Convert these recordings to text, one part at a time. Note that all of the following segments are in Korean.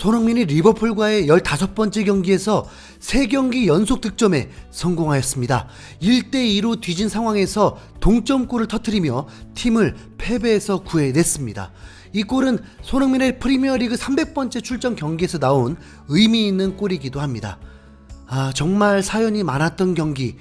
손흥민이 리버풀과의 15번째 경기에서 3경기 연속 득점에 성공하였습니다. 1대2로 뒤진 상황에서 동점골을 터뜨리며 팀을 패배에서 구해냈습니다. 이 골은 손흥민의 프리미어리그 300번째 출전 경기에서 나온 의미 있는 골이기도 합니다. 정말 사연이 많았던 경기,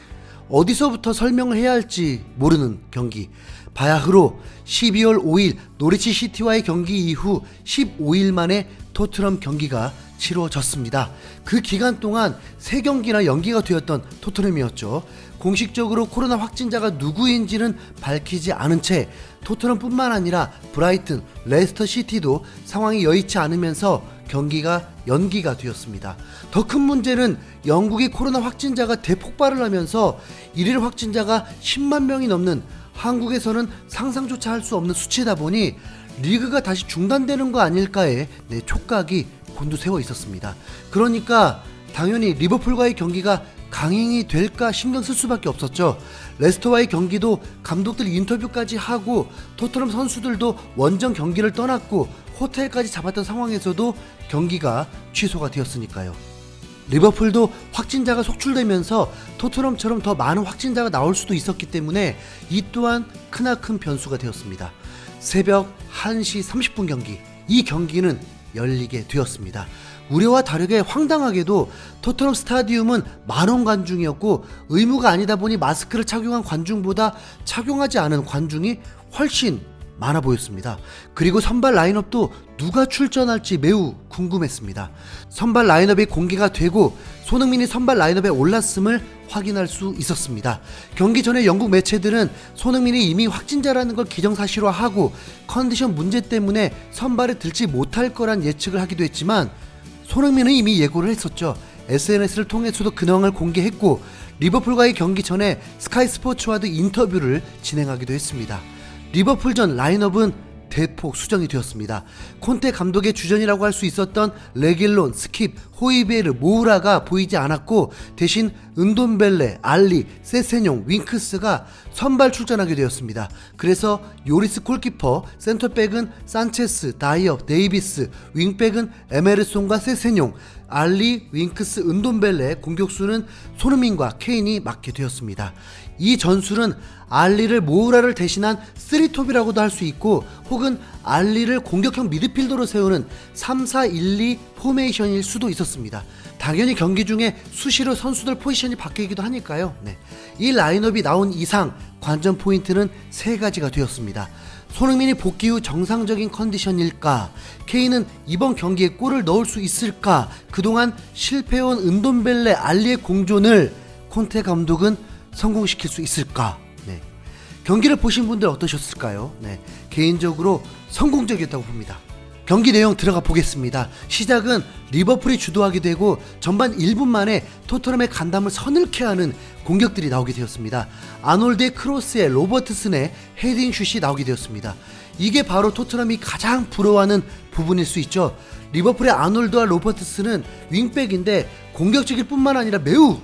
어디서부터 설명을 해야 할지 모르는 경기. 바야흐로 12월 5일 노리치 시티와의 경기 이후 15일 만에 토트넘 경기가 치러졌습니다. 그 기간 동안 3경기나 연기가 되었던 토트넘이었죠. 공식적으로 코로나 확진자가 누구인지는 밝히지 않은 채 토트넘뿐만 아니라 브라이튼, 레스터 시티도 상황이 여의치 않으면서 경기가 연기가 되었습니다. 더 큰 문제는 영국의 코로나 확진자가 대폭발을 하면서 일일 확진자가 10만 명이 넘는 한국에서는 상상조차 할 수 없는 수치다 보니 리그가 다시 중단되는 거 아닐까에 촉각이 곤두세워 있었습니다. 그러니까 당연히 리버풀과의 경기가 강행이 될까 신경 쓸 수밖에 없었죠. 레스터와의 경기도 감독들 인터뷰까지 하고 토트넘 선수들도 원정 경기를 떠났고 호텔까지 잡았던 상황에서도 경기가 취소가 되었으니까요. 리버풀도 확진자가 속출되면서 토트넘처럼 더 많은 확진자가 나올 수도 있었기 때문에 이 또한 크나큰 변수가 되었습니다. 새벽 1시 30분 경기, 이 경기는 열리게 되었습니다. 우려와 다르게 황당하게도 토트넘 스타디움은 만원 관중이었고 의무가 아니다 보니 마스크를 착용한 관중보다 착용하지 않은 관중이 훨씬 많아 보였습니다. 그리고 선발 라인업도 누가 출전할지 매우 궁금했습니다. 선발 라인업이 공개가 되고 손흥민이 선발 라인업에 올랐음을 확인할 수 있었습니다. 경기 전에 영국 매체들은 손흥민이 이미 확진자라는 걸 기정사실화하고 컨디션 문제 때문에 선발에 들지 못할 거란 예측을 하기도 했지만 손흥민은 이미 예고를 했었죠. SNS를 통해서도 근황을 공개했고 리버풀과의 경기 전에 스카이 스포츠와도 인터뷰를 진행하기도 했습니다. 리버풀전 라인업은 대폭 수정이 되었습니다. 콘테 감독의 주전이라고 할 수 있었던 레길론, 스킵, 호이베르, 모우라가 보이지 않았고 대신 은돈벨레, 알리, 세세뇽, 윙크스가 선발 출전하게 되었습니다. 그래서 요리스 골키퍼, 센터백은 산체스, 다이어, 데이비스, 윙백은 에메르송과 세세뇽, 알리, 윙크스, 은돈벨레, 공격수는 손흥민과 케인이 맡게 되었습니다. 이 전술은 알리를 모우라를 대신한 3톱이라고도 할 수 있고 혹은 알리를 공격형 미드필더로 세우는 3-4-1-2 포메이션일 수도 있었습니다. 당연히 경기 중에 수시로 선수들 포지션이 바뀌기도 하니까요. 이 라인업이 나온 이상 관전 포인트는 3가지가 되었습니다. 손흥민이 복귀 후 정상적인 컨디션일까? 케인은 이번 경기에 골을 넣을 수 있을까? 그동안 실패해온 은돈벨레, 알리의 공존을 콘테 감독은 성공시킬 수 있을까? 경기를 보신 분들 어떠셨을까요? 개인적으로 성공적이었다고 봅니다. 경기 내용 들어가 보겠습니다. 시작은 리버풀이 주도하게 되고 전반 1분 만에 토트넘의 간담을 서늘케 하는 공격들이 나오게 되었습니다. 아놀드의 크로스에 로버트슨의 헤딩 슛이 나오게 되었습니다. 이게 바로 토트넘이 가장 부러워하는 부분일 수 있죠. 리버풀의 아놀드와 로버트슨은 윙백인데 공격적일 뿐만 아니라 매우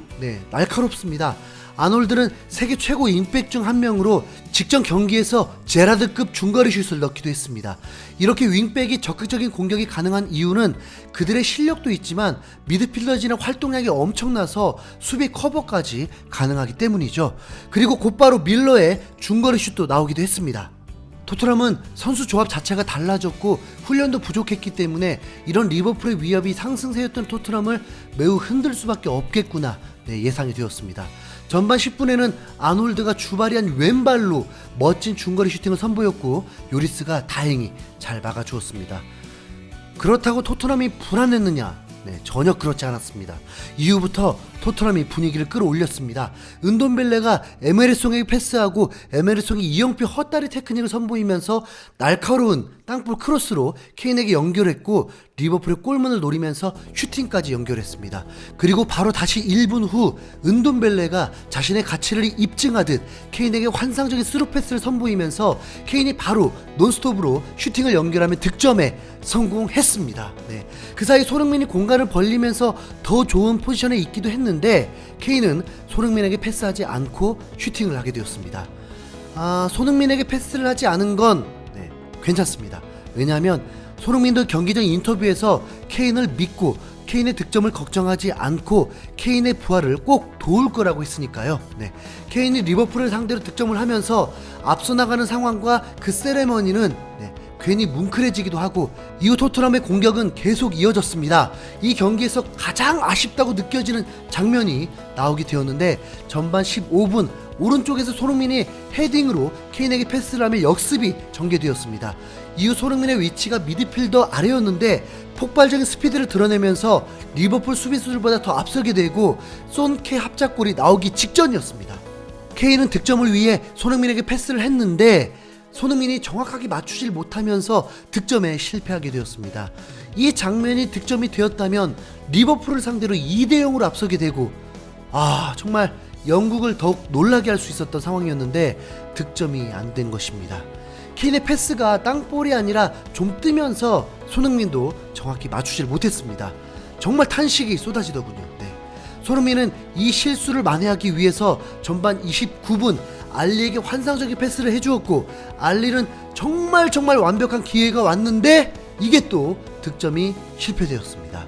날카롭습니다. 아놀드는 세계 최고 윙백 중 한 명으로 직전 경기에서 제라드급 중거리 슛을 넣기도 했습니다. 이렇게 윙백이 적극적인 공격이 가능한 이유는 그들의 실력도 있지만 미드필더진의 활동량이 엄청나서 수비 커버까지 가능하기 때문이죠. 그리고 곧바로 밀러의 중거리 슛도 나오기도 했습니다. 토트넘은 선수 조합 자체가 달라졌고 훈련도 부족했기 때문에 이런 리버풀의 위협이 상승세였던 토트넘을 매우 흔들 수밖에 없겠구나 예상이 되었습니다. 전반 10분에는 아놀드가 주발이한 왼발로 멋진 중거리 슈팅을 선보였고 요리스가 다행히 잘 막아주었습니다. 그렇다고 토트넘이 불안했느냐? 전혀 그렇지 않았습니다. 이후부터 토트넘이 분위기를 끌어올렸습니다. 은돈벨레가 에메르송에게 패스하고 에메르송이 이영표 헛다리 테크닉을 선보이면서 날카로운 땅볼 크로스로 케인에게 연결했고 리버풀의 골문을 노리면서 슈팅까지 연결했습니다. 그리고 바로 다시 1분 후 은돈벨레가 자신의 가치를 입증하듯 케인에게 환상적인 스루 패스를 선보이면서 케인이 바로 논스톱으로 슈팅을 연결하며 득점에 성공했습니다. 그 사이 손흥민이 공간을 벌리면서 더 좋은 포지션에 있기도 했는데 케인은 손흥민에게 패스하지 않고 슈팅을 하게 되었습니다. 손흥민에게 패스를 하지 않은 건 괜찮습니다. 왜냐하면 손흥민도 경기 전 인터뷰에서 케인을 믿고 케인의 득점을 걱정하지 않고 케인의 부활을 꼭 도울 거라고 했으니까요. 네. 케인이 리버풀을 상대로 득점을 하면서 앞서 나가는 상황과 그 세레머니는 괜히 뭉클해지기도 하고 이후 토트넘의 공격은 계속 이어졌습니다. 이 경기에서 가장 아쉽다고 느껴지는 장면이 나오게 되었는데 전반 15분 오른쪽에서 손흥민이 헤딩으로 케인에게 패스를 하며 역습이 전개되었습니다. 이후 손흥민의 위치가 미드필더 아래였는데 폭발적인 스피드를 드러내면서 리버풀 수비수들보다 더 앞서게 되고 손케 합작골이 나오기 직전이었습니다. 케인은 득점을 위해 손흥민에게 패스를 했는데 손흥민이 정확하게 맞추질 못하면서 득점에 실패하게 되었습니다. 이 장면이 득점이 되었다면 리버풀을 상대로 2대0으로 앞서게 되고 정말 영국을 더욱 놀라게 할 수 있었던 상황이었는데 득점이 안 된 것입니다. 케인의 패스가 땅볼이 아니라 좀 뜨면서 손흥민도 정확히 맞추질 못했습니다. 정말 탄식이 쏟아지더군요. 손흥민은 이 실수를 만회하기 위해서 전반 29분 알리에게 환상적인 패스를 해주었고 알리는 정말 완벽한 기회가 왔는데 이게 또 득점이 실패되었습니다.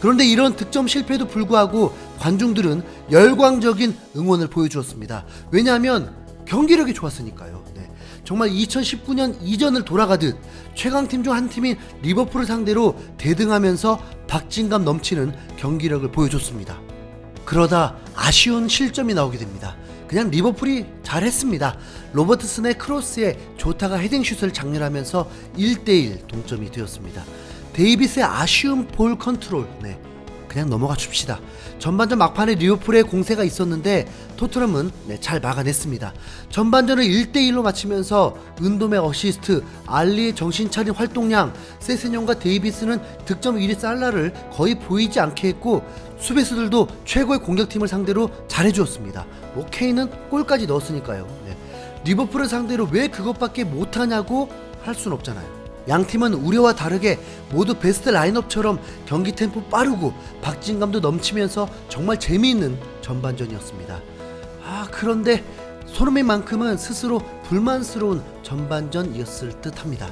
그런데 이런 득점 실패에도 불구하고 관중들은 열광적인 응원을 보여주었습니다. 왜냐하면 경기력이 좋았으니까요. 정말 2019년 이전을 돌아가듯 최강팀 중 한 팀인 리버풀을 상대로 대등하면서 박진감 넘치는 경기력을 보여줬습니다. 그러다 아쉬운 실점이 나오게 됩니다. 그냥 리버풀이 잘했습니다. 로버트슨의 크로스에 조타가 헤딩슛을 장렬하면서 1대1 동점이 되었습니다. 데이비스의 아쉬운 볼 컨트롤, 그냥 넘어가 줍시다. 전반전 막판에 리버풀의 공세가 있었는데 토트넘은 잘 막아냈습니다. 전반전을 1대1로 마치면서 은돔의 어시스트, 알리의 정신 차린 활동량, 세세뇽과 데이비스는 득점 1위 살라를 거의 보이지 않게 했고 수비수들도 최고의 공격팀을 상대로 잘해주었습니다. 케인은 골까지 넣었으니까요. 리버풀을 상대로 왜 그것밖에 못하냐고 할 순 없잖아요. 양팀은 우려와 다르게 모두 베스트 라인업처럼 경기 템포 빠르고 박진감도 넘치면서 정말 재미있는 전반전이었습니다. 그런데 손흥민만큼은 스스로 불만스러운 전반전이었을 듯합니다.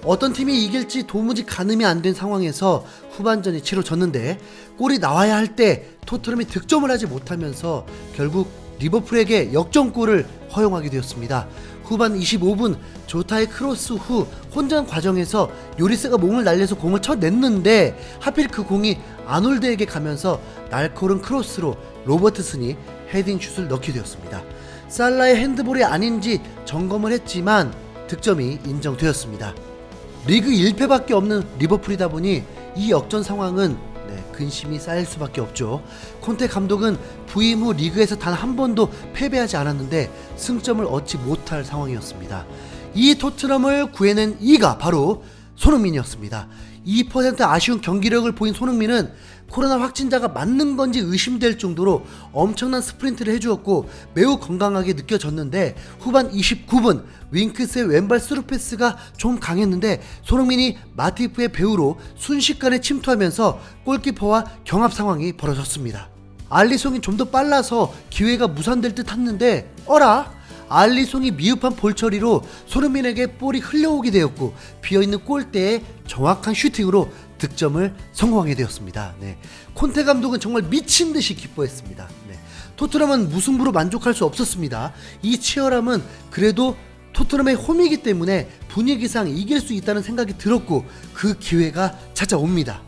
어떤 팀이 이길지 도무지 가늠이 안 된 상황에서 후반전이 치러졌는데 골이 나와야 할 때 토트넘이 득점을 하지 못하면서 결국 리버풀에게 역전골을 허용하게 되었습니다. 후반 25분 조타의 크로스 후 혼전 과정에서 요리스가 몸을 날려서 공을 쳐냈는데 하필 그 공이 아놀드에게 가면서 날카로운 크로스로 로버트슨이 헤딩슛을 넣게 되었습니다. 살라의 핸드볼이 아닌지 점검을 했지만 득점이 인정되었습니다. 리그 1패밖에 없는 리버풀이다 보니 이 역전 상황은 근심이 쌓일 수밖에 없죠. 콘테 감독은 부임 후 리그에서 단 한 번도 패배하지 않았는데 승점을 얻지 못할 상황이었습니다. 이 토트넘을 구해낸 이가 바로 손흥민이었습니다. 2% 아쉬운 경기력을 보인 손흥민은 코로나 확진자가 맞는 건지 의심될 정도로 엄청난 스프린트를 해주었고 매우 건강하게 느껴졌는데 후반 29분 윙크스의 왼발 스루패스가 좀 강했는데 손흥민이 마티프의 배우로 순식간에 침투하면서 골키퍼와 경합 상황이 벌어졌습니다. 알리송이 좀 더 빨라서 기회가 무산될 듯 했는데 알리송이 미흡한 볼 처리로 손흥민에게 볼이 흘러오게 되었고 비어있는 골대에 정확한 슈팅으로 득점을 성공하게 되었습니다. 콘테 감독은 정말 미친듯이 기뻐했습니다. 토트넘은 무승부로 만족할 수 없었습니다. 이 치열함은 그래도 토트넘의 홈이기 때문에 분위기상 이길 수 있다는 생각이 들었고 그 기회가 찾아옵니다.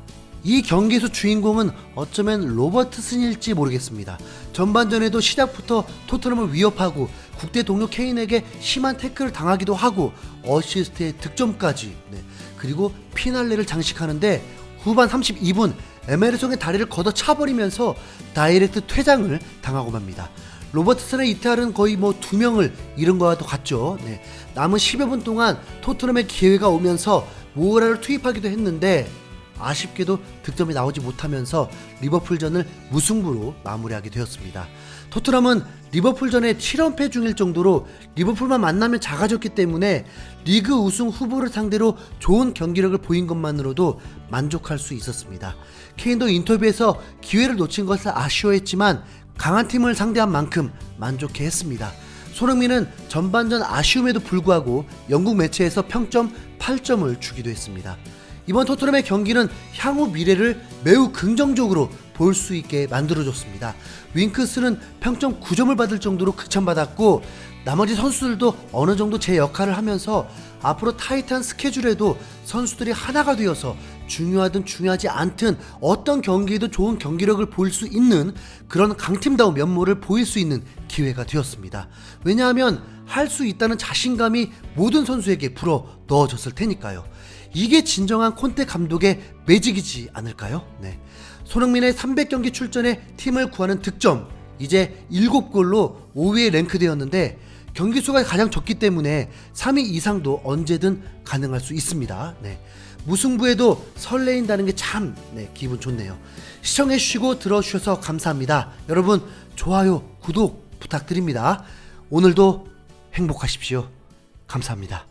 이 경기에서 주인공은 어쩌면 로버트슨일지 모르겠습니다. 전반전에도 시작부터 토트넘을 위협하고 국대 동료 케인에게 심한 태클을 당하기도 하고 어시스트의 득점까지 그리고 피날레를 장식하는데 후반 32분 에메르송의 다리를 걷어차버리면서 다이렉트 퇴장을 당하고 맙니다. 로버트슨의 이탈은 거의 2명을 잃은 것과도 같죠. 남은 10여 분 동안 토트넘의 기회가 오면서 모우라를 투입하기도 했는데 아쉽게도 득점이 나오지 못하면서 리버풀전을 무승부로 마무리하게 되었습니다. 토트넘은 리버풀전에 7연패 중일 정도로 리버풀만 만나면 작아졌기 때문에 리그 우승 후보를 상대로 좋은 경기력을 보인 것만으로도 만족할 수 있었습니다. 케인도 인터뷰에서 기회를 놓친 것을 아쉬워했지만 강한 팀을 상대한 만큼 만족해 했습니다. 손흥민은 전반전 아쉬움에도 불구하고 영국 매체에서 평점 8점을 주기도 했습니다. 이번 토트넘의 경기는 향후 미래를 매우 긍정적으로 볼 수 있게 만들어줬습니다. 윙크스는 평점 9점을 받을 정도로 극찬받았고 나머지 선수들도 어느 정도 제 역할을 하면서 앞으로 타이트한 스케줄에도 선수들이 하나가 되어서 중요하든 중요하지 않든 어떤 경기에도 좋은 경기력을 볼 수 있는 그런 강팀다운 면모를 보일 수 있는 기회가 되었습니다. 왜냐하면 할 수 있다는 자신감이 모든 선수에게 불어 넣어졌을 테니까요. 이게 진정한 콘테 감독의 매직이지 않을까요? 네. 손흥민의 300경기 출전에 팀을 구하는 득점 이제 7골로 5위에 랭크되었는데 경기 수가 가장 적기 때문에 3위 이상도 언제든 가능할 수 있습니다. 네. 무승부에도 설레인다는 게 참 기분 좋네요. 시청해주시고 들어주셔서 감사합니다. 여러분 좋아요, 구독 부탁드립니다. 오늘도 행복하십시오. 감사합니다.